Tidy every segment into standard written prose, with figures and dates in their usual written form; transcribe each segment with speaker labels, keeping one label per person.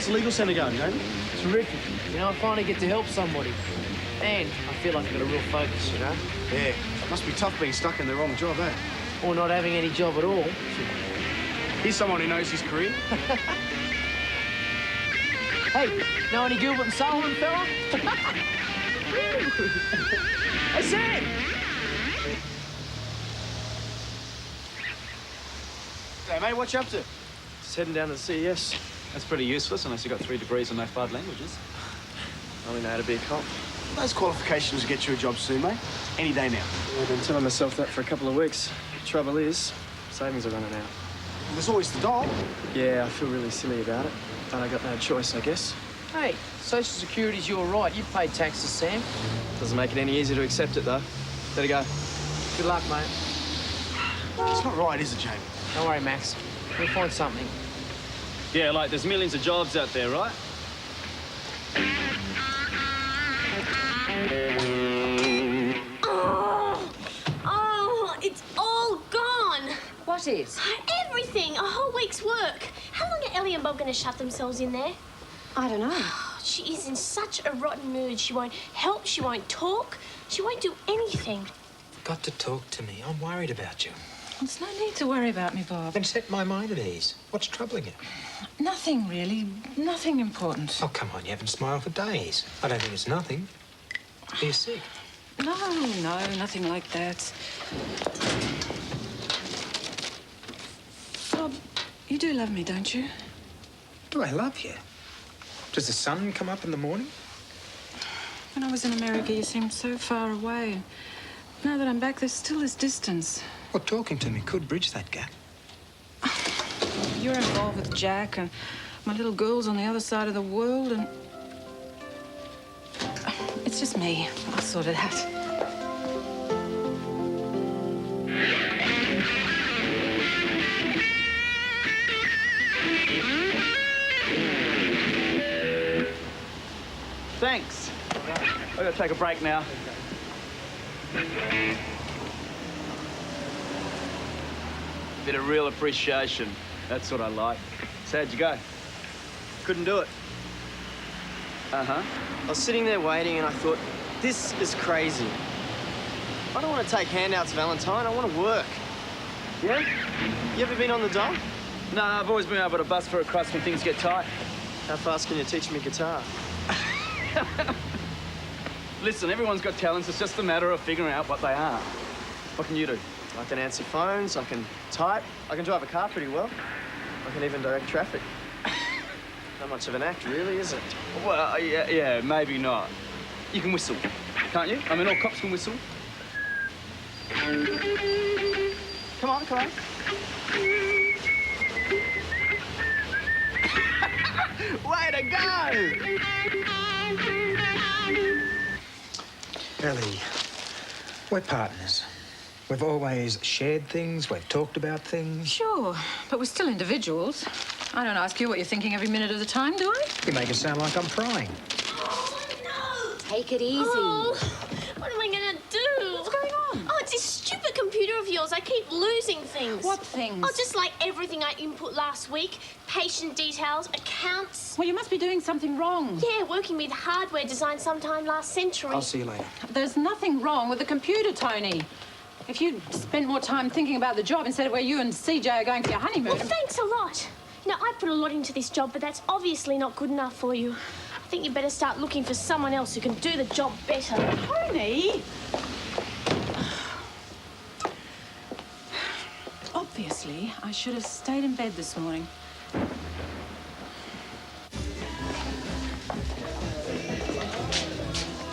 Speaker 1: the legal centre going, Jamie?
Speaker 2: Terrific. You know, I finally get to help somebody. And I feel like I've got a real focus, you know?
Speaker 1: Yeah. Must be tough being stuck in the wrong job, eh?
Speaker 2: Or not having any job at all.
Speaker 1: He's someone who knows his career.
Speaker 2: Hey, know any Gilbert and Sullivan, fella? Hey, Sam!
Speaker 1: Hey, mate, what you up to?
Speaker 2: Just heading down to the CES.
Speaker 3: That's pretty useless unless you've got 3 degrees and no 5 languages.
Speaker 2: Only know how to be a cop.
Speaker 1: Those qualifications will get you a job soon, mate. Any day now.
Speaker 4: I've been telling myself that for a couple of weeks. The trouble is, savings are running out.
Speaker 1: There's always the doll.
Speaker 4: Yeah, I feel really silly about it, but I got no choice, I guess.
Speaker 2: Hey, Social Security's your right. You've paid taxes, Sam.
Speaker 4: Doesn't make it any easier to accept it, though. Let it go.
Speaker 2: Good luck, mate.
Speaker 1: It's not right, is it, Jamie?
Speaker 2: Don't worry, Max. We'll find something.
Speaker 3: Yeah, like there's millions of jobs out there, right?
Speaker 5: Oh, it's all gone.
Speaker 6: What is?
Speaker 5: Everything, a whole week's work. How long are Elly and Bob going to shut themselves in there?
Speaker 6: I don't know.
Speaker 5: She is in such a rotten mood. She won't help, she won't talk, she won't do anything.
Speaker 7: You've got to talk to me. I'm worried about you.
Speaker 6: There's no need to worry about me, Bob.
Speaker 7: Then set my mind at ease. What's troubling you?
Speaker 6: Nothing, really. Nothing important.
Speaker 7: Oh, come on, you haven't smiled for days. I don't think it's nothing. Are you sick?
Speaker 6: No, nothing like that. Bob, you do love me, don't you?
Speaker 7: Do I love you? Does the sun come up in the morning?
Speaker 6: When I was in America, you seemed so far away. Now that I'm back, there's still this distance.
Speaker 7: Well, talking to me could bridge that gap.
Speaker 6: You're involved with Jack, and my little girl's on the other side of the world, and... It's just me. I'll sort it out.
Speaker 3: Thanks. I've got to take a break now. Bit of real appreciation. That's what I like. So how'd you go?
Speaker 4: Couldn't do it.
Speaker 3: Uh-huh.
Speaker 4: I was sitting there waiting and I thought, this is crazy. I don't want to take handouts, Valentine. I want to work. Yeah? You ever been on the dole?
Speaker 3: Nah, I've always been able to bust for a crust when things get tight.
Speaker 4: How fast can you teach me guitar?
Speaker 3: Listen, everyone's got talents. It's just a matter of figuring out what they are. What can you do?
Speaker 4: I can answer phones, I can type, I can drive a car pretty well. I can even direct traffic. Not much of an act, really, is it?
Speaker 3: Well, yeah, maybe not. You can whistle, can't you? I mean, all cops can whistle. Come on, come on. Way to go!
Speaker 7: Elly, we're partners. We've always shared things, we've talked about things.
Speaker 6: Sure, but we're still individuals. I don't ask you what you're thinking every minute of the time, do I?
Speaker 7: You make it sound like I'm prying.
Speaker 5: Oh, no!
Speaker 6: Take it easy.
Speaker 5: Oh, what am I going to do?
Speaker 6: What's going on?
Speaker 5: Oh, it's this stupid computer of yours. I keep losing things.
Speaker 6: What things?
Speaker 5: Oh, just like everything I input last week. Patient details, accounts.
Speaker 6: Well, you must be doing something wrong.
Speaker 5: Yeah, working with hardware designed sometime last century.
Speaker 7: I'll see you later.
Speaker 6: There's nothing wrong with the computer, Tony. If you'd spent more time thinking about the job instead of where you and CJ are going for your honeymoon...
Speaker 5: Well, thanks a lot. You know, I put a lot into this job, but that's obviously not good enough for you. I think you better start looking for someone else who can do the job better.
Speaker 6: Tony! Obviously, I should have stayed in bed this morning.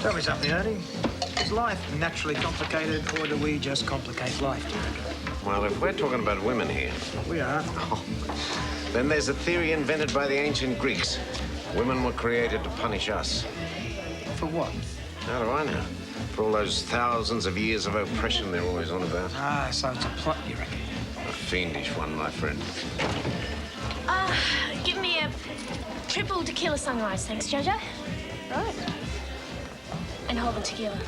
Speaker 7: Tell me something, Ernie. Is life naturally complicated, or do we just complicate life, do you reckon?
Speaker 8: Well, if we're talking about women here,
Speaker 7: We are.
Speaker 8: then there's a theory invented by the ancient Greeks. Women were created to punish us.
Speaker 7: For what?
Speaker 8: How do I know? For all those thousands of years of oppression they're always on about.
Speaker 7: Ah, so it's a plot, you reckon?
Speaker 8: A fiendish one, my friend.
Speaker 5: Give me a triple tequila sunrise, thanks, Jojo.
Speaker 9: Right.
Speaker 5: And hold the tequila.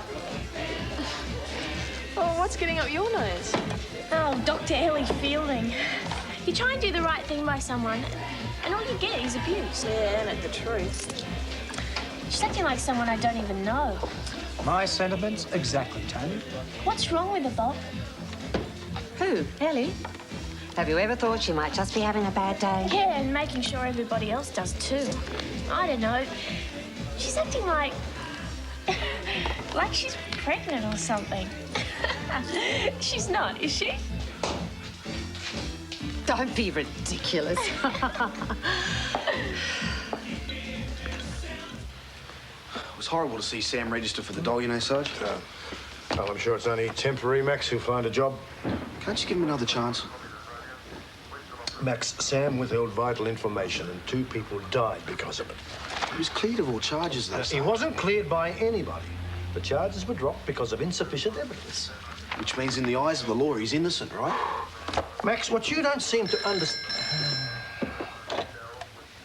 Speaker 9: Oh, what's getting up your nose?
Speaker 5: Oh, Dr. Elly Fielding. You try and do the right thing by someone, And all you get is abuse.
Speaker 9: Yeah, and the truth.
Speaker 5: She's acting like someone I don't even know.
Speaker 7: My sentiments exactly, Tony.
Speaker 5: What's wrong with her, Bob?
Speaker 10: Who? Elly? Have you ever thought she might just be having a bad day?
Speaker 5: Yeah, and making sure everybody else does too. I don't know. She's acting like... like she's pregnant or something. She's not, is she?
Speaker 6: Don't be ridiculous.
Speaker 1: It was horrible to see Sam register for the dole, you know, Sarge.
Speaker 11: Well, I'm sure it's only temporary, Max. He'll find a job.
Speaker 1: Can't you give him another chance?
Speaker 11: Max, Sam withheld vital information and 2 people died because of it.
Speaker 1: He was cleared of all charges, though.
Speaker 11: He wasn't cleared by anybody. The charges were dropped because of insufficient evidence.
Speaker 1: Which means in the eyes of the law, he's innocent, right?
Speaker 11: Max, what you don't seem to understand...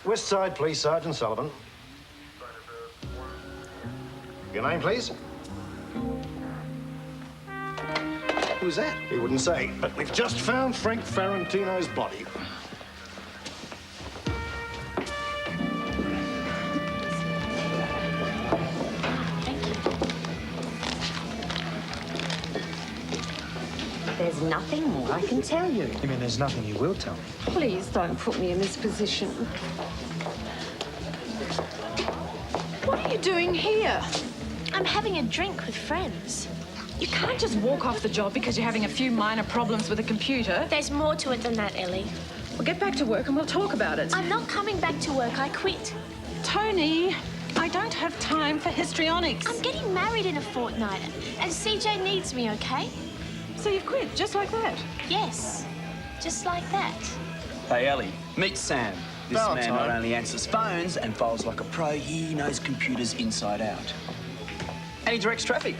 Speaker 11: Westside Police Sergeant Sullivan. Your name, please?
Speaker 1: Who was that?
Speaker 11: He wouldn't say, but we've just found Frank Ferrantino's body.
Speaker 10: There's nothing more I can tell you.
Speaker 7: You mean there's nothing you will tell me?
Speaker 6: Please don't put me in this position. What are you doing here?
Speaker 5: I'm having a drink with friends.
Speaker 6: You can't just walk off the job because you're having a few minor problems with a computer.
Speaker 5: There's more to it than that, Elly.
Speaker 6: Well, get back to work and we'll talk about it.
Speaker 5: I'm not coming back to work. I quit.
Speaker 6: Tony, I don't have time for histrionics.
Speaker 5: I'm getting married in a fortnight, and CJ needs me, okay?
Speaker 6: So you've quit, just like that?
Speaker 5: Yes, just like that.
Speaker 3: Hey, Elly, meet Sam. This man
Speaker 1: Valentine.
Speaker 3: not only answers phones and files like a pro, he knows computers inside out. And he directs traffic.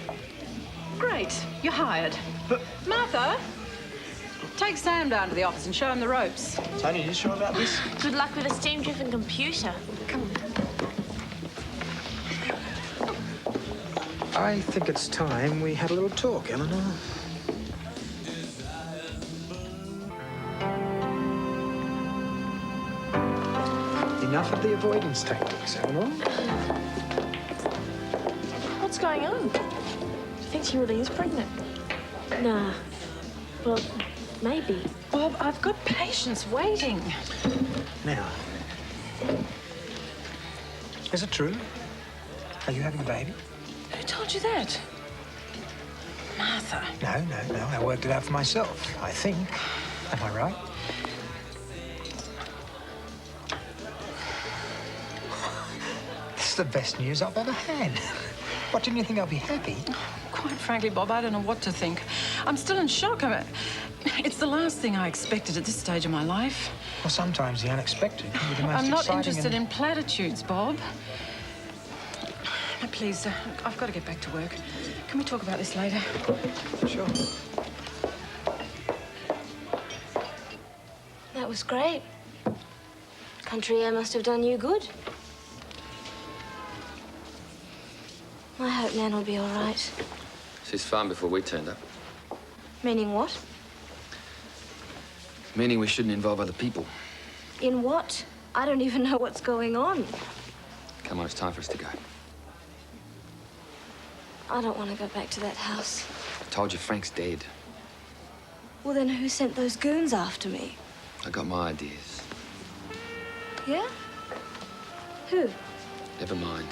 Speaker 6: Great, you're hired. But Martha, take Sam down to the office and show him the ropes.
Speaker 1: Tony, are you sure about this?
Speaker 5: Good luck with a steam-driven computer. Come on.
Speaker 7: I think it's time we had a little talk, Eleanor. Enough of the avoidance tactics, Eleanor.
Speaker 5: What's going on? Do you think she really is pregnant? Nah. Well, maybe.
Speaker 6: Bob, I've got patients waiting.
Speaker 7: Now, is it true? Are you having a baby?
Speaker 6: Who told you that? Martha.
Speaker 7: No. I worked it out for myself, I think. Am I right? This is the best news I've ever had. What, didn't you think I'd be happy?
Speaker 6: Quite frankly, Bob, I don't know what to think. I'm still in shock. It's the last thing I expected at this stage of my life.
Speaker 7: Well, sometimes the unexpected can be the most
Speaker 6: I'm not
Speaker 7: exciting
Speaker 6: interested
Speaker 7: and...
Speaker 6: in platitudes, Bob. Now, please, I've got to get back to work. Can we talk about this later?
Speaker 7: Sure.
Speaker 9: That was great. Country air must have done you good. I hope Nan will be all right.
Speaker 12: She's fine before we turned up.
Speaker 9: Meaning what?
Speaker 12: Meaning we shouldn't involve other people.
Speaker 9: In what? I don't even know what's going on.
Speaker 12: Come on, it's time for us to go.
Speaker 9: I don't want to go back to that house.
Speaker 12: I told you Frank's dead.
Speaker 9: Well, then who sent those goons after me?
Speaker 12: I got my ideas.
Speaker 9: Yeah? Who?
Speaker 12: Never mind.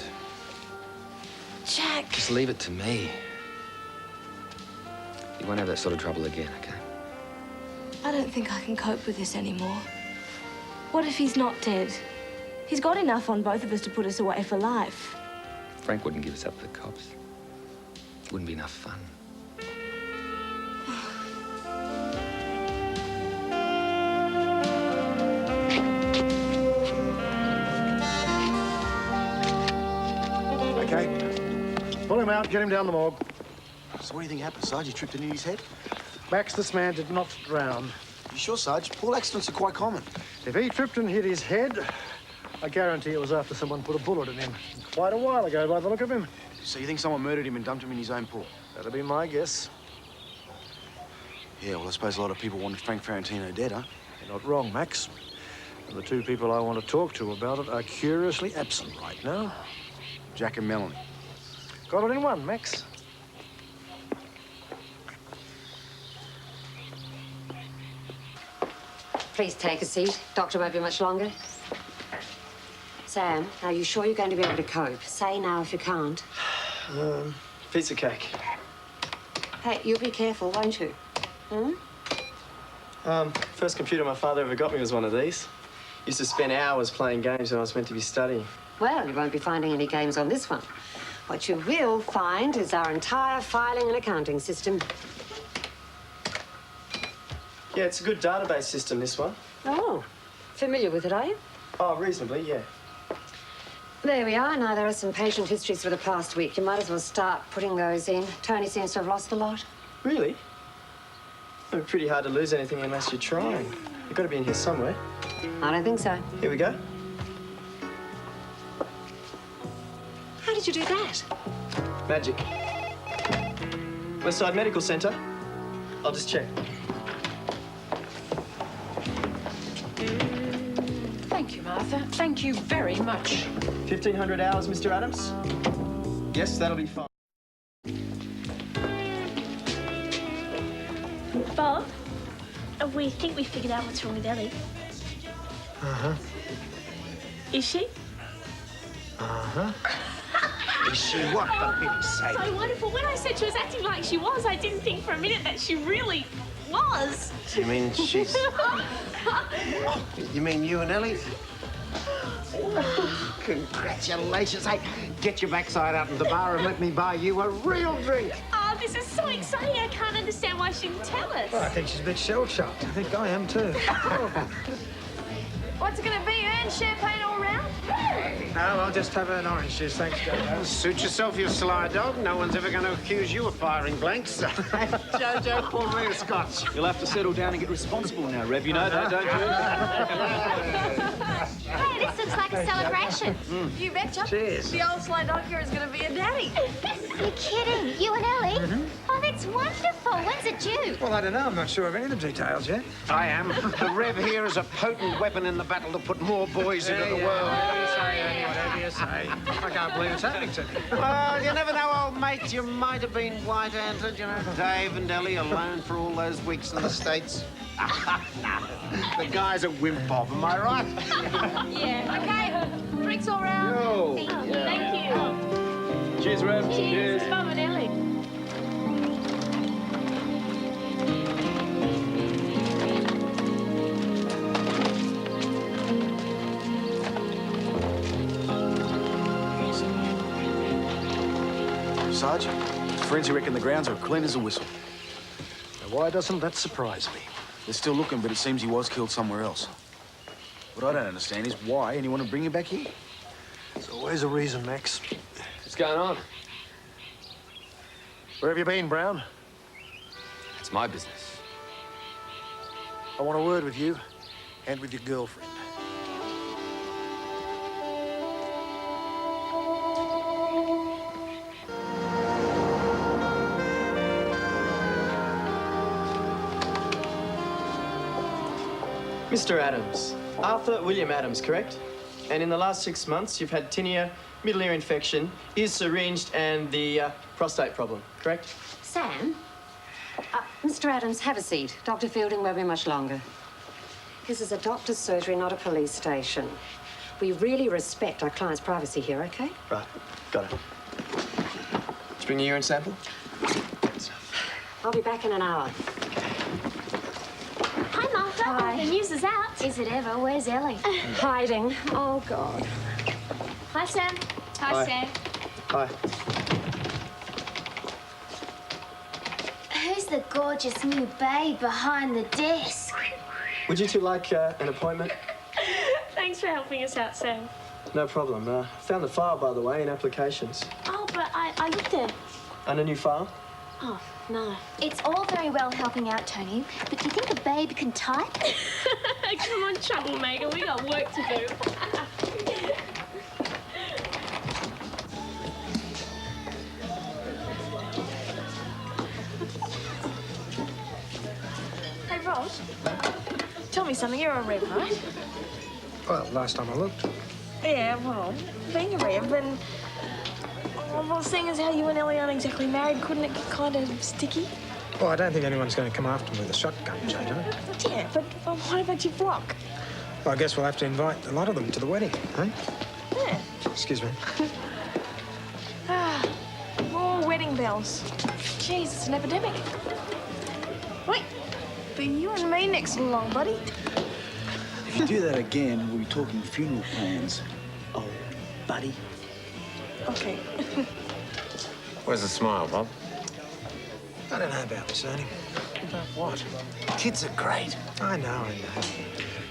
Speaker 9: Jack.
Speaker 12: Just leave it to me. You won't have that sort of trouble again, okay?
Speaker 9: I don't think I can cope with this anymore. What if he's not dead? He's got enough on both of us to put us away for life.
Speaker 12: Frank wouldn't give us up to the cops. It wouldn't be enough fun.
Speaker 11: Okay. Pull him out, get him down the morgue.
Speaker 1: So what do you think happened, Sarge? He tripped and hit his head?
Speaker 11: Max, this man did not drown.
Speaker 1: You sure, Sarge? Pool accidents are quite common.
Speaker 11: If he tripped and hit his head, I guarantee it was after someone put a bullet in him. Quite a while ago, by the look of him.
Speaker 1: So you think someone murdered him and dumped him in his own pool?
Speaker 11: That'll be my guess.
Speaker 1: Yeah, well, I suppose a lot of people wanted Frank Ferrantino dead, huh?
Speaker 11: You're not wrong, Max. The two people I want to talk to about it are curiously absent right now.
Speaker 1: Jack and Melanie.
Speaker 11: Got it in one, Max.
Speaker 10: Please take a seat. Doctor won't be much longer. Sam, are you sure you're going to be able to cope? Say now if you can't.
Speaker 4: Piece of cake.
Speaker 10: Hey, you'll be careful, won't you? Hmm?
Speaker 4: First computer my father ever got me was one of these. Used to spend hours playing games when I was meant to be studying.
Speaker 10: Well, you won't be finding any games on this one. What you will find is our entire filing and accounting system.
Speaker 4: Yeah, it's a good database system, this one.
Speaker 10: Oh, familiar with it, are you?
Speaker 4: Oh, reasonably, yeah.
Speaker 10: There we are. Now there are some patient histories for the past week. You might as well start putting those in. Tony seems to have lost the lot.
Speaker 4: Really? It'd be pretty hard to lose anything unless you're trying. You've got to be in here somewhere.
Speaker 10: I don't think so.
Speaker 4: Here we go.
Speaker 10: How did you do that?
Speaker 4: Magic. Westside Medical Centre. I'll just check.
Speaker 6: Thank you, Martha. Thank you very much.
Speaker 4: 1,500 hours, Mr. Adams? Yes, that'll be fine.
Speaker 5: Bob, we think we figured out what's wrong with Elly.
Speaker 11: Uh-huh.
Speaker 5: Is she?
Speaker 11: Uh-huh.
Speaker 8: Is she what, for pity's sake?
Speaker 5: So wonderful. When I said she was acting like she was, I didn't think for a minute that she really was.
Speaker 8: You mean she's... You mean you and Elly? Congratulations. Hey, get your backside out in the bar and let me buy you a real drink.
Speaker 5: Oh, this is so exciting. I can't understand why she didn't tell us.
Speaker 7: Well, I think she's a bit shell-shocked. I think I am too.
Speaker 5: What's it going to be, Ern? Champagne all round?
Speaker 7: No, I'll just have an orange juice, thanks, Jojo.
Speaker 8: Suit yourself, you sly dog. No one's ever going to accuse you of firing blanks. Jojo, pour me a scotch.
Speaker 3: You'll have to settle down and get responsible now, Rev. You know that, don't you?
Speaker 13: Hey, this looks like a celebration.
Speaker 14: You betcha.
Speaker 7: Cheers.
Speaker 14: The old sly dog here is going to be a daddy.
Speaker 13: You're kidding. You and Elly? Oh, that's wonderful. When's it due?
Speaker 7: Well, I don't know. I'm not sure of any of the details yet.
Speaker 8: I am. The Rev here is a potent weapon in the battle to put more boys into the world.
Speaker 7: Whatever you say. I can't believe it's happening to me.
Speaker 8: Well, you never know, old mate. You might have been white-anted, you know. Dave and Elly alone for all those weeks in the States. The guy's a wimp, Bob, am I right?
Speaker 14: Yeah. Okay. Drinks all round.
Speaker 8: Yo.
Speaker 5: Thank you.
Speaker 4: Cheers, Rev.
Speaker 5: Cheers. Bob and Elly.
Speaker 1: Sarge, friends reckon the grounds are clean as a whistle.
Speaker 11: Now, why doesn't that surprise me?
Speaker 1: They're still looking, but it seems he was killed somewhere else. What I don't understand is why anyone would bring him back here.
Speaker 11: There's always a reason, Max.
Speaker 4: What's going on?
Speaker 11: Where have you been, Brown?
Speaker 12: It's my business.
Speaker 11: I want a word with you and with your girlfriend.
Speaker 4: Mr. Adams. Arthur William Adams, correct? And in the last 6 months, you've had tinea, middle ear infection, ears syringed, and the prostate problem, correct?
Speaker 10: Sam? Mr. Adams, have a seat. Dr. Fielding won't be much longer. This is a doctor's surgery, not a police station. We really respect our client's privacy here, okay?
Speaker 4: Right, got it. Did you bring a urine sample?
Speaker 10: I'll be back in an hour.
Speaker 5: Hi, Martha.
Speaker 10: Hi.
Speaker 5: The news is out.
Speaker 13: Is it ever? Where's Elly?
Speaker 10: Hiding. Oh, God.
Speaker 5: Hi, Sam.
Speaker 4: Hi.
Speaker 5: Sam.
Speaker 4: Hi.
Speaker 13: Who's the gorgeous new babe behind the desk?
Speaker 4: Would you two like an appointment?
Speaker 5: Thanks for helping us out, Sam.
Speaker 4: No problem. Found the file, by the way, in applications.
Speaker 5: Oh, but I looked at it.
Speaker 4: And a new file?
Speaker 5: Oh, no.
Speaker 13: It's all very well helping out, Tony, but do you think a babe can type?
Speaker 5: Come on, troublemaker. We got work to do. Hey, Rod. Tell me something. You're a Rev, right?
Speaker 7: Well, last time I looked.
Speaker 5: Yeah, well, being a rev and... Well, seeing as how you and Elly aren't exactly married, couldn't it get kind of sticky?
Speaker 7: Well, I don't think anyone's going to come after me with a shotgun, Jado.
Speaker 5: Yeah, but what about your flock?
Speaker 7: Well, I guess we'll have to invite a lot of them to the wedding, eh?
Speaker 5: Yeah.
Speaker 7: Excuse me.
Speaker 5: More wedding bells. Jeez, it's an epidemic. Wait, be you and me next along, buddy.
Speaker 3: If you do that again, we'll be talking funeral plans, old buddy.
Speaker 5: Okay.
Speaker 8: Where's the smile, Bob?
Speaker 7: I don't know about this, Ernie.
Speaker 8: About what? Kids are great.
Speaker 7: I know.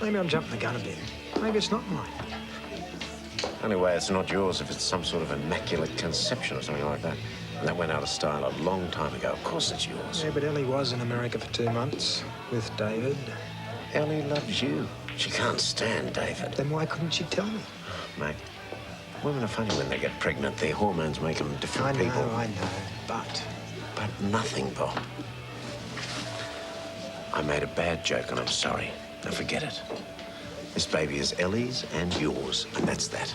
Speaker 7: Maybe I'm jumping the gun a bit. Maybe it's not mine.
Speaker 8: Only way it's not yours if it's some sort of immaculate conception or something like that. And that went out of style a long time ago. Of course it's yours.
Speaker 7: Yeah, but Elly was in America for 2 months with David.
Speaker 8: Elly loves you. She can't stand David.
Speaker 7: Then why couldn't she tell me?
Speaker 8: Mate, women are funny when they get pregnant. Their hormones make them different people.
Speaker 7: I know, but
Speaker 8: nothing, Bob. I made a bad joke and I'm sorry. Now forget it. This baby is Elly's and yours, and that's that.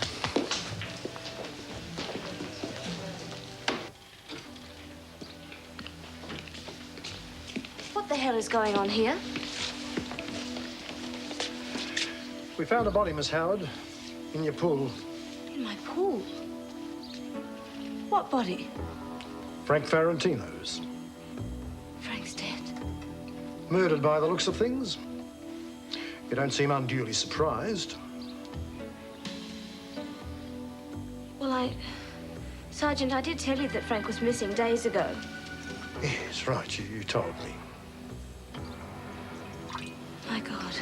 Speaker 9: What the hell is going on here?
Speaker 11: We found a body, Miss Howard, in your pool.
Speaker 9: In my pool? What body?
Speaker 11: Frank Ferrantino's.
Speaker 9: Frank's dead.
Speaker 11: Murdered by the looks of things. You don't seem unduly surprised.
Speaker 9: Well, Sergeant, I did tell you that Frank was missing days ago.
Speaker 11: Yes, right, you told me.
Speaker 9: My God.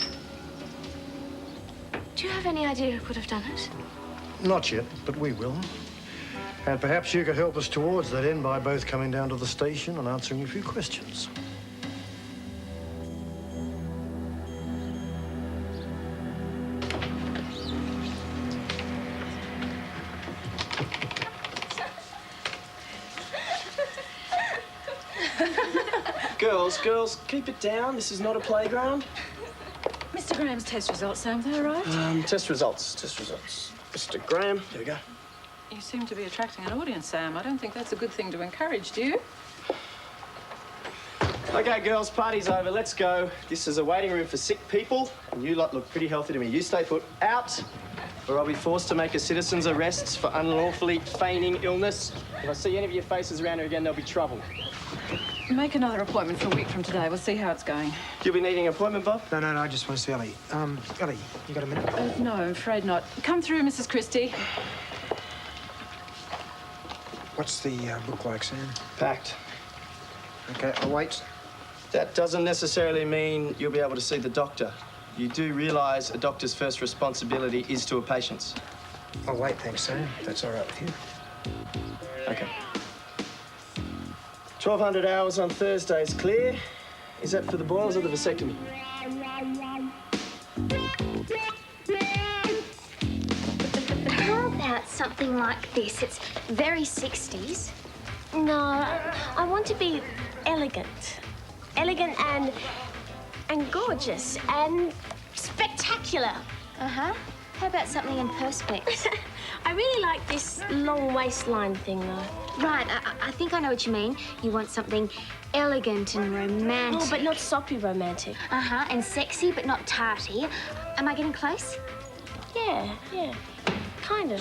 Speaker 9: Do you have any idea who could have done it?
Speaker 11: Not yet, but we will. And perhaps you could help us towards that end by both coming down to the station and answering a few questions.
Speaker 4: Girls, keep it down. This is not a playground.
Speaker 6: Mr. Graham's test results, Sam, they're right.
Speaker 4: Test results. Mr. Graham, here we go.
Speaker 6: You seem to be attracting an audience, Sam. I don't think that's a good thing to encourage, do you?
Speaker 4: Okay, girls, party's over. Let's go. This is a waiting room for sick people, and you lot look pretty healthy to me. You stay put out, or I'll be forced to make a citizen's arrest for unlawfully feigning illness. If I see any of your faces around here again, there'll be trouble.
Speaker 6: Make another appointment for a week from today. We'll see how it's going.
Speaker 4: You'll be needing an appointment, Bob?
Speaker 7: No, I just want to see Elly. Elly, you got a minute?
Speaker 6: No, I'm afraid not. Come through, Mrs. Christie.
Speaker 7: What's the book like, Sam?
Speaker 4: Packed.
Speaker 7: Okay, I'll wait.
Speaker 4: That doesn't necessarily mean you'll be able to see the doctor. You do realise a doctor's first responsibility is to a patient.
Speaker 7: I'll wait, thanks, Sam. That's all right with you.
Speaker 4: Okay. 1,200 hours on Thursday is clear. Is that for the boils or the vasectomy?
Speaker 13: How about something like this? It's very 60s.
Speaker 5: No, I want to be elegant. Elegant and gorgeous and spectacular.
Speaker 13: Uh-huh. How about something in perspex?
Speaker 5: I really like this long waistline thing, though.
Speaker 13: Right, I think I know what you mean. You want something elegant and romantic.
Speaker 5: Oh, but not soppy romantic.
Speaker 13: Uh-huh, and sexy, but not tarty. Am I getting close?
Speaker 5: Yeah, kind of.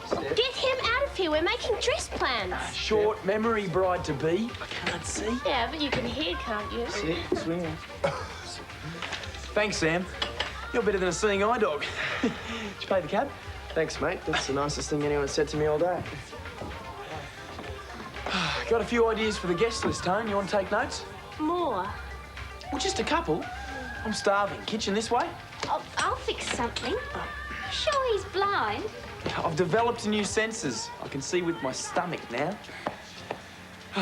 Speaker 5: Get him out of here. We're making dress plans.
Speaker 2: Short memory bride-to-be. I can't see.
Speaker 5: Yeah, but you can hear, can't you?
Speaker 4: See, swinging.
Speaker 2: Thanks, Sam. You're better than a seeing eye dog. Did you pay the cab?
Speaker 4: Thanks, mate. That's the nicest thing anyone's said to me all day.
Speaker 2: Got a few ideas for the guest list, Tone. You want to take notes?
Speaker 5: More.
Speaker 2: Well, just a couple. I'm starving. Kitchen this way?
Speaker 13: I'll fix something. Sure he's blind?
Speaker 2: I've developed new senses. I can see with my stomach now.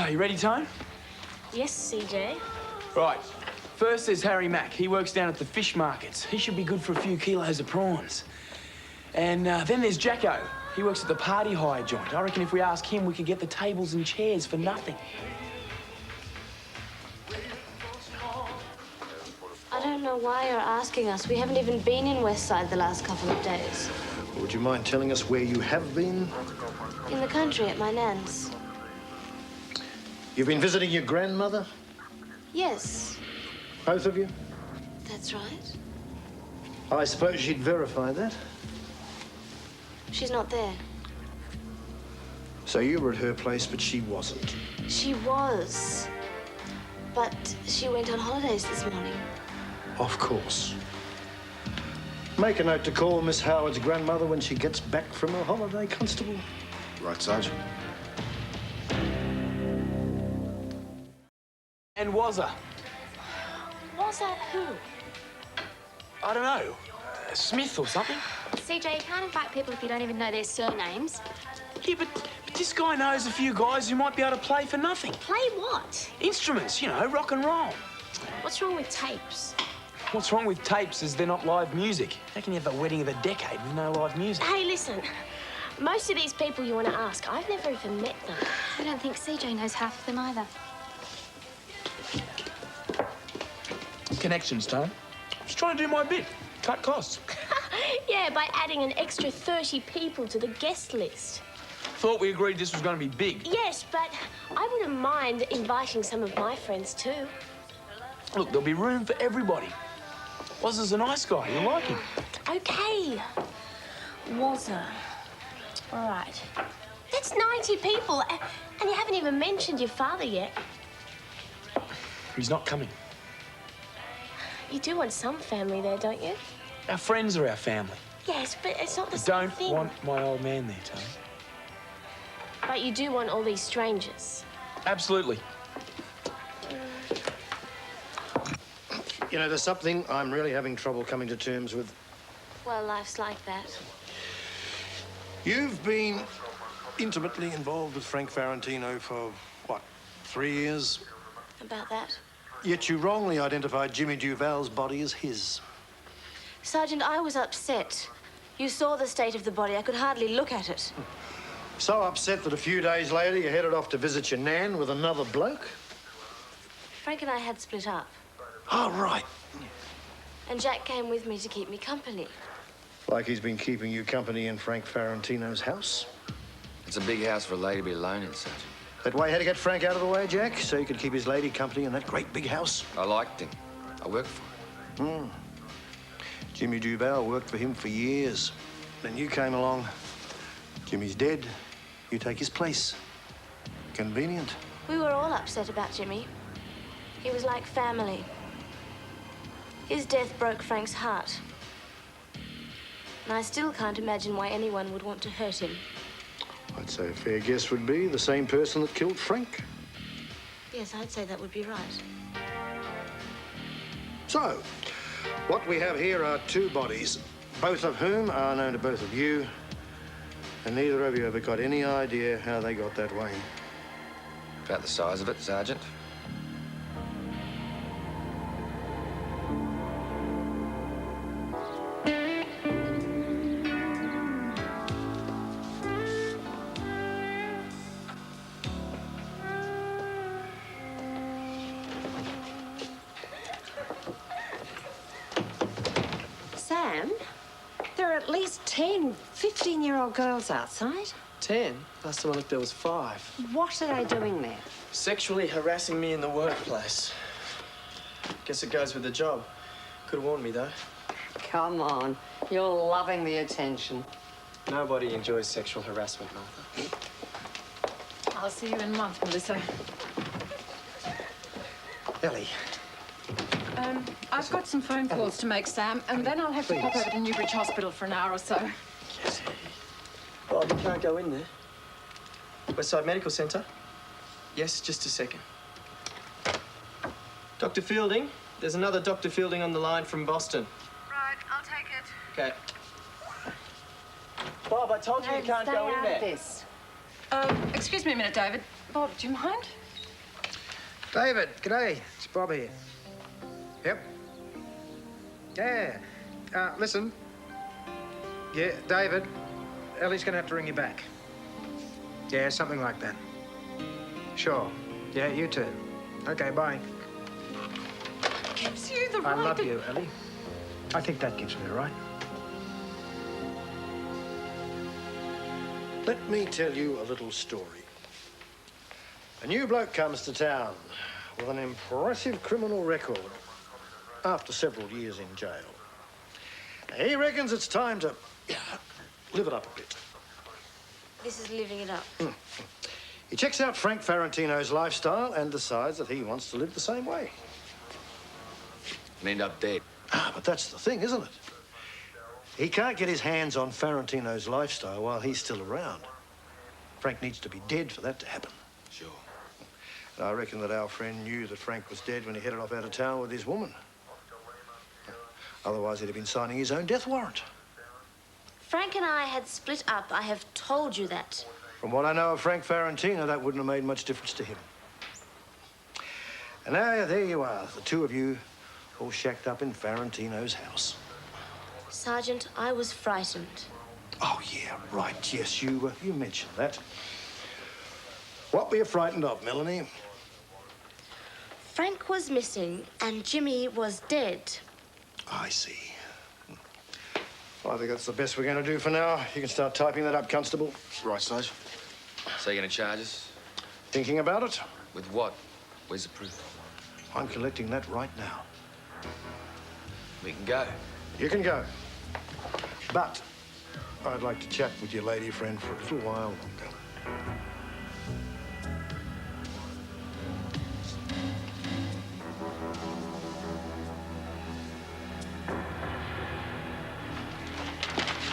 Speaker 2: You ready, Tone?
Speaker 5: Yes, CJ.
Speaker 2: Right. First, there's Harry Mack. He works down at the fish markets. He should be good for a few kilos of prawns. And then there's Jacko. He works at the party hire joint. I reckon if we ask him, we could get the tables and chairs for nothing.
Speaker 9: I don't don't know why you're asking us. We haven't even been in Westside the last couple of days.
Speaker 11: Would you mind telling us where you have been?
Speaker 9: In the country at my nan's.
Speaker 11: You've been visiting your grandmother?
Speaker 9: Yes,
Speaker 11: Both of you?
Speaker 9: that's right.
Speaker 11: I suppose you'd verify that.
Speaker 9: She's not there.
Speaker 11: So you were at her place, but she wasn't.
Speaker 9: She was. But she went on holidays this morning.
Speaker 11: Of course. Make a note to call Miss Howard's grandmother when she gets back from her holiday, Constable.
Speaker 1: Right, Sergeant.
Speaker 2: And was her?
Speaker 5: Was that who?
Speaker 2: I don't know. Smith or something?
Speaker 13: CJ, you can't invite people if you don't even know their surnames.
Speaker 2: Yeah, but this guy knows a few guys who might be able to play for nothing.
Speaker 5: Play what?
Speaker 2: Instruments, you know, rock and roll.
Speaker 5: What's wrong with tapes?
Speaker 2: What's wrong with tapes is they're not live music. How can you have the wedding of the decade with no live music?
Speaker 5: Hey, listen. Most of these people you want to ask, I've never even met them.
Speaker 13: I don't think CJ knows half of them either.
Speaker 2: Connections, Tom. Just trying to do my bit. Cut costs.
Speaker 5: Yeah, by adding an extra 30 people to the guest list.
Speaker 2: Thought we agreed this was going to be big.
Speaker 5: Yes, but I wouldn't mind inviting some of my friends too.
Speaker 2: Look, there'll be room for everybody. Wazza's a nice guy. You like him.
Speaker 5: Okay. Wazza. All right. That's 90 people, and you haven't even mentioned your father yet.
Speaker 2: He's not coming.
Speaker 5: You do want some family there, don't you?
Speaker 2: Our friends are our family.
Speaker 5: Yes, but it's not the
Speaker 2: I
Speaker 5: same
Speaker 2: don't
Speaker 5: thing.
Speaker 2: want my old man there, Tony.
Speaker 5: But you do want all these strangers.
Speaker 2: Absolutely.
Speaker 11: You know, there's something I'm really having trouble coming to terms with.
Speaker 9: Well, life's like that.
Speaker 11: You've been intimately involved with Frank Farentino for, what, 3 years?
Speaker 9: About that.
Speaker 11: Yet you wrongly identified Jimmy Duval's body as his.
Speaker 9: Sergeant, I was upset. You saw the state of the body. I could hardly look at it.
Speaker 11: So upset that a few days later you headed off to visit your nan with another bloke?
Speaker 9: Frank and I had split up.
Speaker 11: Oh, right.
Speaker 9: And Jack came with me to keep me company.
Speaker 11: Like he's been keeping you company in Frank Farentino's house?
Speaker 12: It's a big house for a lady to be alone in, Sergeant.
Speaker 11: That why you had to get Frank out of the way, Jack? So you could keep his lady company in that great big house?
Speaker 12: I liked him. I worked for him.
Speaker 11: Jimmy Duval worked for him for years. Then you came along. Jimmy's dead. You take his place. Convenient.
Speaker 9: We were all upset about Jimmy. He was like family. His death broke Frank's heart. And I still can't imagine why anyone would want to hurt him.
Speaker 11: I'd say a fair guess would be the same person that killed Frank.
Speaker 9: Yes, I'd say that would be right.
Speaker 11: So, what we have here are two bodies, both of whom are known to both of you, and neither of you ever got any idea how they got that way.
Speaker 12: About the size of it, Sergeant.
Speaker 10: Sam, there are at least 10 15-year-old girls outside.
Speaker 4: 10? Last time I looked, there was 5.
Speaker 10: What are they doing there?
Speaker 4: Sexually harassing me in the workplace. Guess it goes with the job. Could have warned me, though.
Speaker 10: Come on, you're loving the attention.
Speaker 4: Nobody enjoys sexual harassment, Martha.
Speaker 6: I'll see you in a month, Melissa.
Speaker 11: Elly.
Speaker 6: I've got some phone calls to make, Sam, and then I'll have to pop over to Newbridge Hospital for an hour or so.
Speaker 4: Yes. Bob, you can't go in there. Westside Medical Centre? Yes, just a second. Dr. Fielding? There's another Dr. Fielding on the line from Boston.
Speaker 14: Right, I'll take it.
Speaker 4: Okay. Bob, I told you you can't
Speaker 10: Stay
Speaker 4: go in
Speaker 10: out
Speaker 4: there.
Speaker 10: of this.
Speaker 6: Excuse me a minute, David. Bob, do you mind?
Speaker 7: David, g'day. It's Bob here. Yep. Yeah. Listen. Yeah, David, Ellie's going to have to ring you back. Yeah, something like that. Sure. Yeah, you too. Okay, bye.
Speaker 6: gives you the
Speaker 7: I
Speaker 6: right
Speaker 7: love
Speaker 6: to...
Speaker 7: you, Elly. I think that gives me the right.
Speaker 11: Let me tell you a little story. A new bloke comes to town with an impressive criminal record after several years in jail. He reckons it's time to live it up a bit.
Speaker 9: This is living it up.
Speaker 11: He checks out Frank Farentino's lifestyle and decides that he wants to live the same way.
Speaker 1: And end up dead.
Speaker 11: But that's the thing, isn't it? He can't get his hands on Farentino's lifestyle while he's still around. Frank needs to be dead for that to happen.
Speaker 1: Sure.
Speaker 11: And I reckon that our friend knew that Frank was dead when he headed off out of town with his woman. Otherwise, he'd have been signing his own death warrant.
Speaker 9: Frank and I had split up. I have told you that.
Speaker 11: From what I know of Frank Farentino, that wouldn't have made much difference to him. And now, there you are, the two of you all shacked up in Farentino's house.
Speaker 9: Sergeant, I was frightened.
Speaker 11: Oh, yeah, right. Yes, you mentioned that. What were you frightened of, Melanie?
Speaker 9: Frank was missing and Jimmy was dead.
Speaker 11: I see. Well, I think that's the best we're going to do for now. You can start typing that up, Constable.
Speaker 1: Right, Sarge. So you're going to charge us?
Speaker 11: Thinking about it?
Speaker 1: With what? Where's the proof?
Speaker 11: I'm collecting that right now.
Speaker 1: We can go.
Speaker 11: You can go. But I'd like to chat with your lady friend for a little while longer.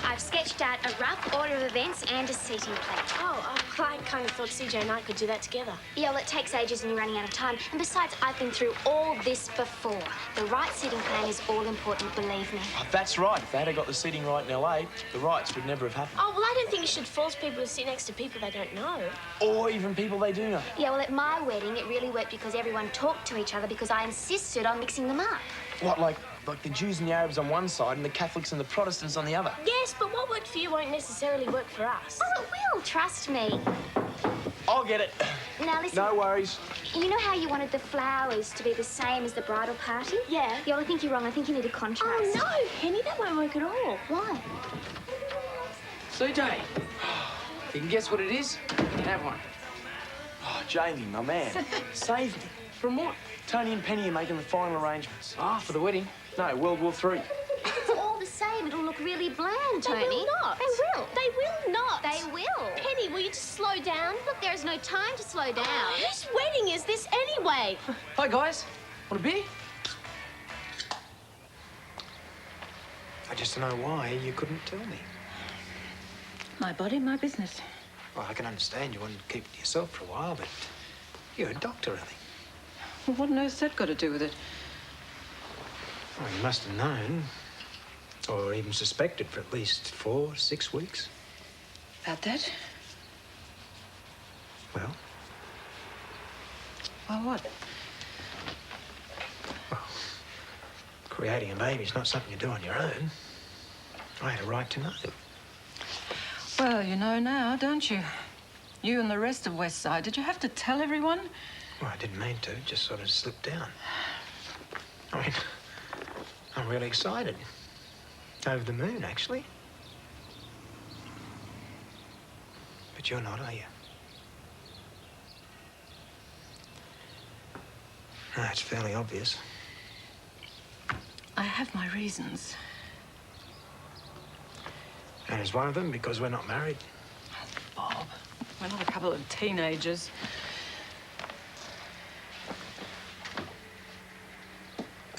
Speaker 13: I've sketched out a rough order of events and a seating plan.
Speaker 9: Oh, I kind of thought CJ and I could do that together.
Speaker 13: Yeah, well, it takes ages and you're running out of time. And besides, I've been through all this before. The right seating plan is all important, believe me.
Speaker 2: Oh, that's right. If they had got the seating right in LA, the riots would never have happened.
Speaker 9: Oh, well, I don't think you should force people to sit next to people they don't know.
Speaker 2: Or even people they do know.
Speaker 13: Yeah, well, at my wedding, it really worked because everyone talked to each other because I insisted on mixing them up.
Speaker 2: What, like the Jews and the Arabs on one side and the Catholics and the Protestants on the other?
Speaker 9: Yes, but what worked for you won't necessarily work for us.
Speaker 13: Oh, it will, trust me.
Speaker 2: I'll get it.
Speaker 13: Now, listen.
Speaker 2: No worries.
Speaker 13: You know how you wanted the flowers to be the same as the bridal party?
Speaker 9: Yeah.
Speaker 13: Yeah, well, I think you're wrong. I think you need a contrast.
Speaker 9: Oh, no, Penny, that won't work at all.
Speaker 13: Why?
Speaker 2: CJ, if you can guess what it is, you can have one. Oh, Jamie, my man, save me. From what? Tony and Penny are making the final arrangements. Ah, for the wedding? No, World War III.
Speaker 13: It's all the same. It'll look really bland, Tony.
Speaker 9: They will not.
Speaker 13: They will.
Speaker 9: They will not.
Speaker 13: They will.
Speaker 9: Penny, will you just slow down?
Speaker 13: Look, there is no time to slow down.
Speaker 9: Whose wedding is this anyway?
Speaker 2: Hi, guys. Want a beer?
Speaker 7: I just don't know why you couldn't tell me.
Speaker 6: My body, my business.
Speaker 7: Well, I can understand you wanted to keep it to yourself for a while, but you're a doctor, Elly.
Speaker 6: Well, what on earth's that got to do with it?
Speaker 7: Well, you must have known, or even suspected for at least 4, 6 weeks.
Speaker 6: About that?
Speaker 7: Well,
Speaker 6: Well, what?
Speaker 7: creating a baby is not something you do on your own. I had a right to know.
Speaker 6: Well, you know now, don't you? You and the rest of Westside. Did you have to tell everyone?
Speaker 7: Well, I didn't mean to, it just sort of slipped down. I mean, I'm really excited. Over the moon, actually. But you're not, are you? No, it's fairly obvious.
Speaker 6: I have my reasons.
Speaker 7: And is one of them because we're not married?
Speaker 6: Bob, we're not a couple of teenagers.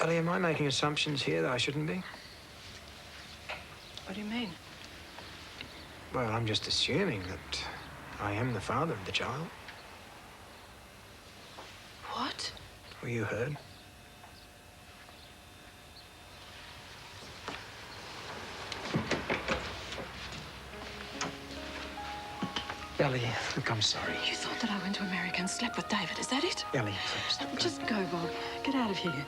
Speaker 7: Elly, am I making assumptions here that I shouldn't be?
Speaker 6: What do you mean?
Speaker 7: Well, I'm just assuming that I am the father of the child.
Speaker 6: What?
Speaker 7: Well, you heard. Elly, look, I'm sorry.
Speaker 6: You thought that I went to America and slept with David, is that it?
Speaker 7: Elly, please.
Speaker 6: Just go, Bob. Get out of here.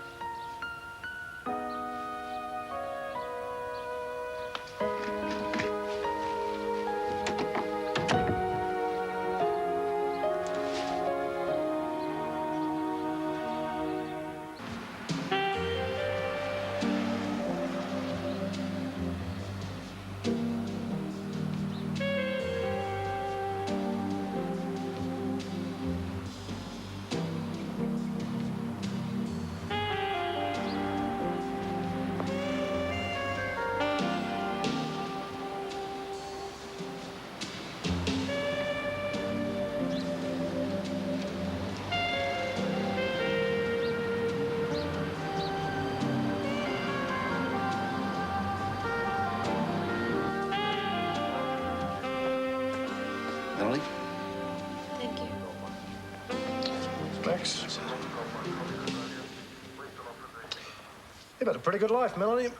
Speaker 11: You've had a pretty good life, Melanie.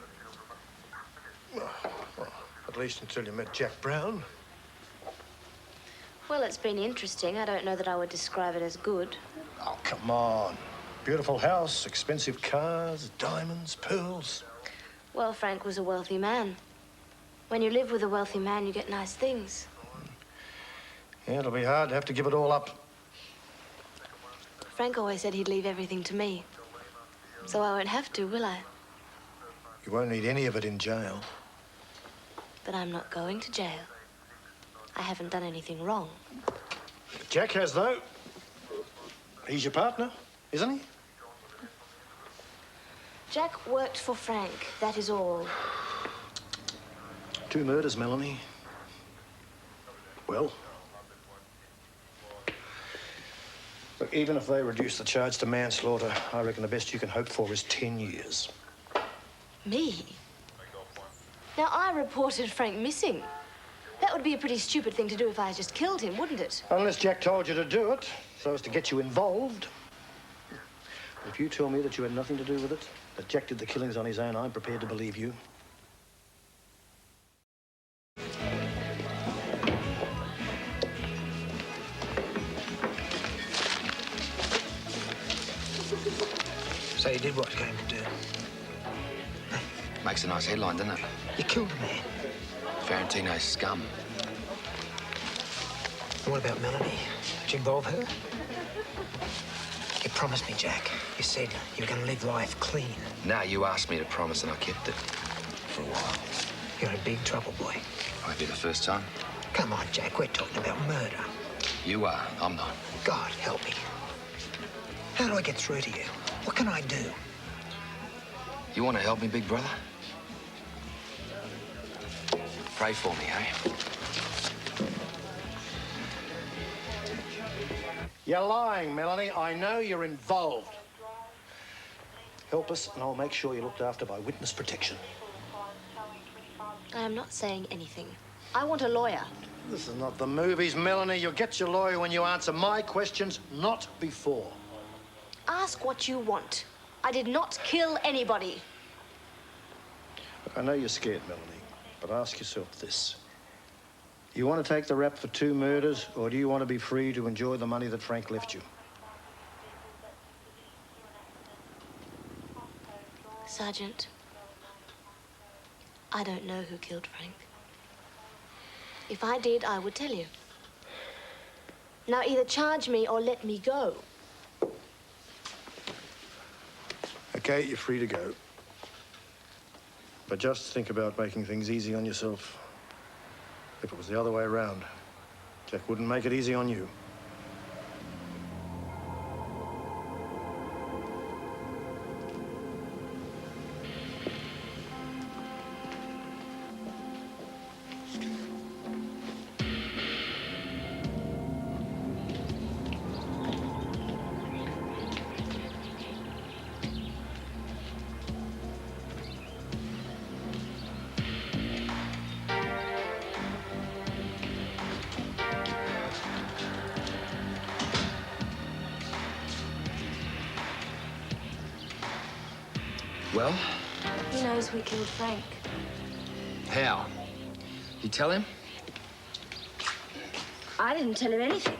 Speaker 11: Well, at least until you met Jack Brown.
Speaker 9: Well, it's been interesting. I don't know that I would describe it as good.
Speaker 11: Oh, come on. Beautiful house, expensive cars, diamonds, pearls.
Speaker 9: Well, Frank was a wealthy man. When you live with a wealthy man, you get nice things.
Speaker 11: Yeah, it'll be hard to have to give it all up.
Speaker 9: Frank always said he'd leave everything to me. So I won't have to, will I?
Speaker 11: You won't need any of it in jail.
Speaker 9: But I'm not going to jail. I haven't done anything wrong.
Speaker 11: Jack has, though. He's your partner, isn't he?
Speaker 9: Jack worked for Frank, that is all.
Speaker 11: 2 murders, Melanie. Well, look, even if they reduce the charge to manslaughter, I reckon the best you can hope for is 10 years.
Speaker 9: Me? Now, I reported Frank missing. That would be a pretty stupid thing to do if I just killed him, wouldn't it?
Speaker 11: Unless Jack told you to do it, so as to get you involved. If you tell me that you had nothing to do with it, that Jack did the killings on his own, I'm prepared to believe you.
Speaker 7: So you did what you came to do.
Speaker 15: Makes a nice headline, doesn't it?
Speaker 7: You killed a man.
Speaker 15: Ferrantino's scum.
Speaker 7: And what about Melanie? Did you involve her? You promised me, Jack. You said you were going to live life clean.
Speaker 15: No, you asked me to promise and I kept it. For a while.
Speaker 7: You're in big trouble, boy.
Speaker 15: Won't be the first time.
Speaker 7: Come on, Jack. We're talking about murder.
Speaker 15: You are. I'm not.
Speaker 7: God help me. How do I get through to you? What can I do?
Speaker 15: You want to help me, big brother? Pray for me, eh?
Speaker 11: You're lying, Melanie. I know you're involved. Help us, and I'll make sure you're looked after by witness protection.
Speaker 9: I am not saying anything. I want a lawyer.
Speaker 11: This is not the movies, Melanie. You'll get your lawyer when you answer my questions, not before.
Speaker 9: Ask what you want. I did not kill anybody.
Speaker 11: Look, I know you're scared, Melanie, but ask yourself this. You want to take the rap for 2 murders, or do you want to be free to enjoy the money that Frank left you?
Speaker 9: Sergeant, I don't know who killed Frank. If I did, I would tell you. Now, either charge me or let me go.
Speaker 11: Okay, you're free to go. But just think about making things easy on yourself. If it was the other way around, Jack wouldn't make it easy on you.
Speaker 15: Well?
Speaker 9: He knows we killed Frank.
Speaker 15: How? You tell him?
Speaker 9: I didn't tell him anything.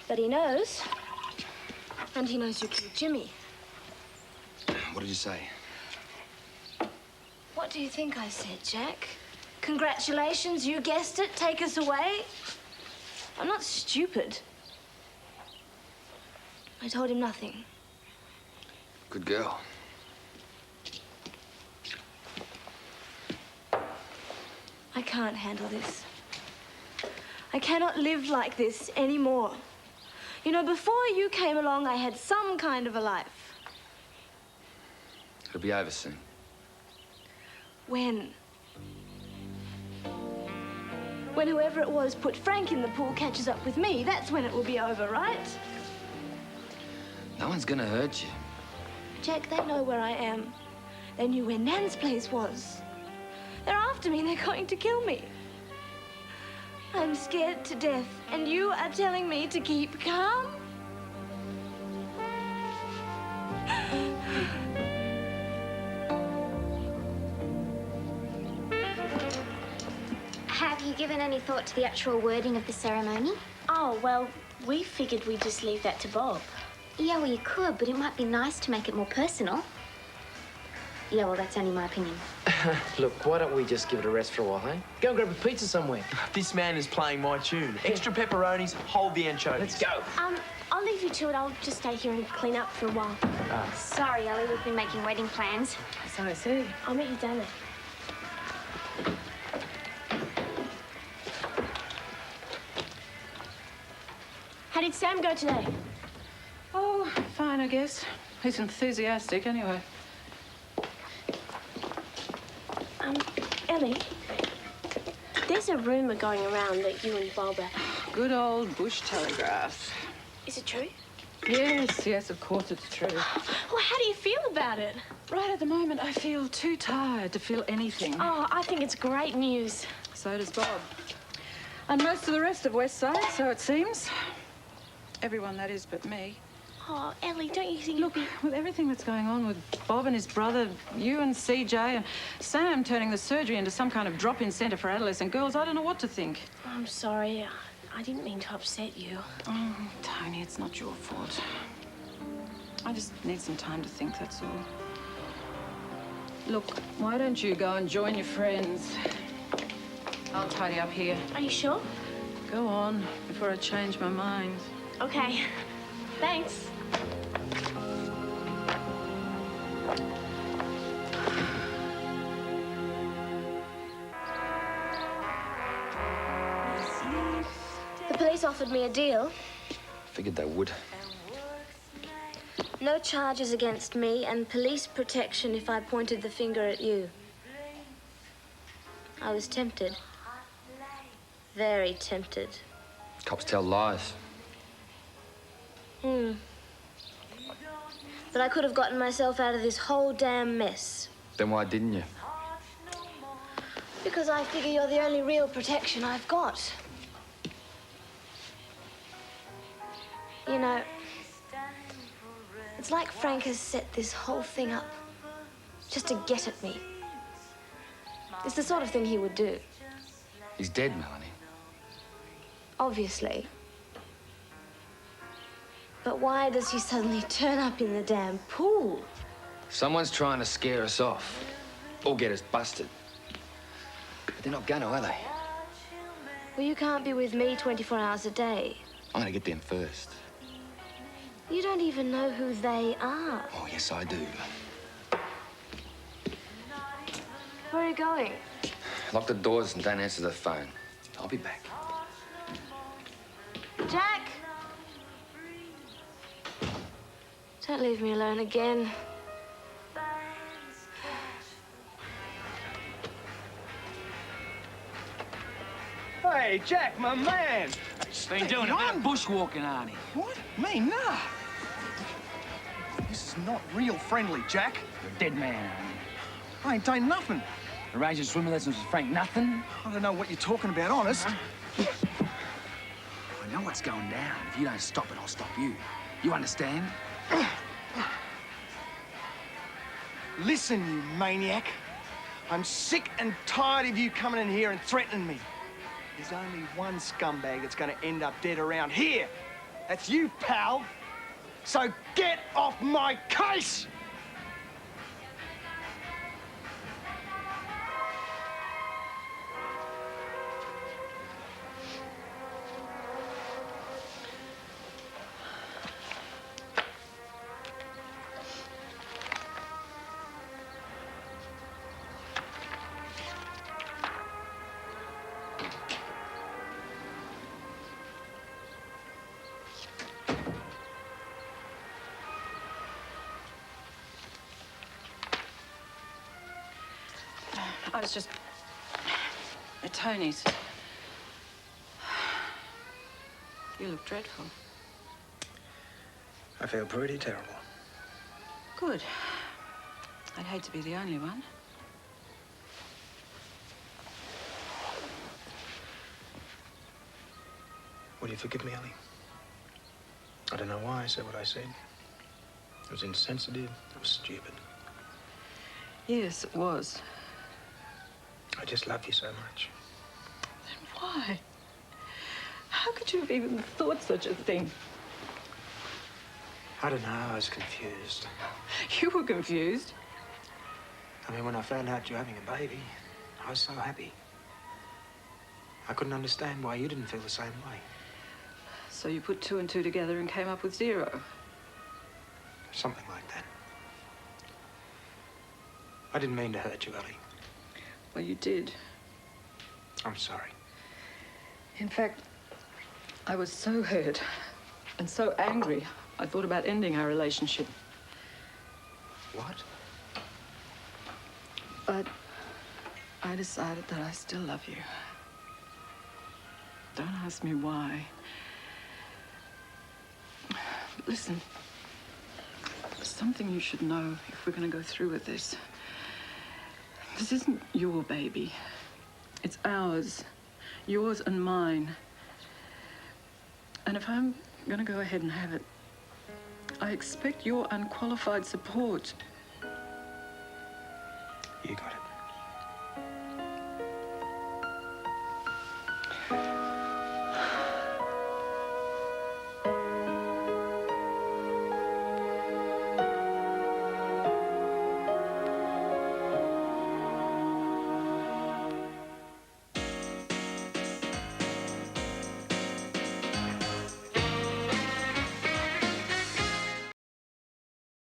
Speaker 9: But he knows. And he knows you killed Jimmy.
Speaker 15: What did you say?
Speaker 9: What do you think I said, Jack? Congratulations, you guessed it. Take us away. I'm not stupid. I told him nothing.
Speaker 15: Good girl.
Speaker 9: I can't handle this. I cannot live like this anymore. You know, before you came along, I had some kind of a life.
Speaker 15: It'll be over soon.
Speaker 9: When? When whoever it was put Frank in the pool catches up with me, that's when it will be over, right?
Speaker 15: No one's gonna hurt you.
Speaker 9: Jack, they know where I am. They knew where Nan's place was. They're after me and they're going to kill me. I'm scared to death, and you are telling me to keep calm?
Speaker 13: you given any thought to the actual wording of the ceremony?
Speaker 5: Oh, well, we figured we'd just leave that to Bob.
Speaker 13: Yeah, well, you could, but it might be nice to make it more personal. Yeah, well, that's only my opinion.
Speaker 2: Look, why don't we just give it a rest for a while, eh? Go and grab a pizza somewhere. This man is playing my tune. Extra pepperonis, hold the anchovies. Let's go.
Speaker 5: I'll leave you to it. I'll just stay here and clean up for a while.
Speaker 13: Sorry, Elly, we've been making wedding plans.
Speaker 5: So I see. I'll meet you down there. How did Sam go today?
Speaker 6: Oh, fine, I guess. He's enthusiastic anyway.
Speaker 5: Elly, there's a rumour going around that you and Bob are...
Speaker 6: Good old bush telegraph.
Speaker 5: Is it true?
Speaker 6: Yes, of course it's true.
Speaker 5: Well, how do you feel about it?
Speaker 6: Right at the moment, I feel too tired to feel anything.
Speaker 5: Oh, I think it's great news.
Speaker 6: So does Bob. And most of the rest of Westside, so it seems. Everyone, that is, but me.
Speaker 5: Oh, Elly, don't you think...
Speaker 6: Look, with everything that's going on with Bob and his brother, you and CJ, and Sam turning the surgery into some kind of drop-in centre for adolescent girls, I don't know what to think.
Speaker 5: I'm sorry. I didn't mean to upset you.
Speaker 6: Oh, Tony, it's not your fault. I just need some time to think, that's all. Look, why don't you go and join your friends? I'll tidy up here.
Speaker 5: Are you sure?
Speaker 6: Go on, before I change my mind.
Speaker 5: Okay. Thanks.
Speaker 9: The police offered me a deal.
Speaker 15: Figured they would.
Speaker 9: No charges against me and police protection if I pointed the finger at you. I was tempted. Very tempted.
Speaker 15: Cops tell lies.
Speaker 9: But I could have gotten myself out of this whole damn mess.
Speaker 15: Then why didn't you?
Speaker 9: Because I figure you're the only real protection I've got. You know, it's like Frank has set this whole thing up just to get at me. It's the sort of thing he would do.
Speaker 15: He's dead, Melanie.
Speaker 9: Obviously. But why does he suddenly turn up in the damn pool?
Speaker 15: Someone's trying to scare us off. Or get us busted. But they're not gonna, are they?
Speaker 9: Well, you can't be with me 24 hours a day.
Speaker 15: I'm gonna get them first.
Speaker 9: You don't even know who they are.
Speaker 15: Oh, yes, I do.
Speaker 9: Where are you going?
Speaker 15: Lock the doors and don't answer the phone. I'll be back.
Speaker 9: Jack! Don't leave me alone again.
Speaker 2: Hey, Jack, my man. Been doing a bit of bushwalking, aren't he?
Speaker 16: What? Me? Nah. This is not real friendly, Jack.
Speaker 2: You're a dead man.
Speaker 16: I ain't done nothing.
Speaker 2: Arranging swimming lessons with Frank, nothing?
Speaker 16: I don't know what you're talking about, honest.
Speaker 2: I know what's going down. If you don't stop it, I'll stop you. You understand?
Speaker 16: Listen, you maniac. I'm sick and tired of you coming in here and threatening me. There's only one scumbag that's going to end up dead around here. That's you, pal. So get off my case!
Speaker 6: I was just at Tony's. You look dreadful.
Speaker 7: I feel pretty terrible.
Speaker 6: Good. I'd hate to be the only one.
Speaker 7: Will you forgive me, Elly? I don't know why I said what I said. It was insensitive. It was stupid.
Speaker 6: Yes, it was.
Speaker 7: I just loved you so much.
Speaker 6: Why? How could you have even thought such a thing?
Speaker 7: I don't know, I was confused.
Speaker 6: You were confused.
Speaker 7: I mean, when I found out you were having a baby, I was so happy. I couldn't understand why you didn't feel the same way.
Speaker 6: So you put 2 and 2 together and came up with 0.
Speaker 7: Something like that. I didn't mean to hurt you, Elly.
Speaker 6: Well, you did.
Speaker 7: I'm sorry.
Speaker 6: In fact, I was so hurt and so angry, I thought about ending our relationship.
Speaker 7: What?
Speaker 6: But I decided that I still love you. Don't ask me why. But listen, there's something you should know if we're going to go through with this. This isn't your baby. It's ours. Yours and mine. And if I'm going to go ahead and have it, I expect your unqualified support.
Speaker 7: You got it.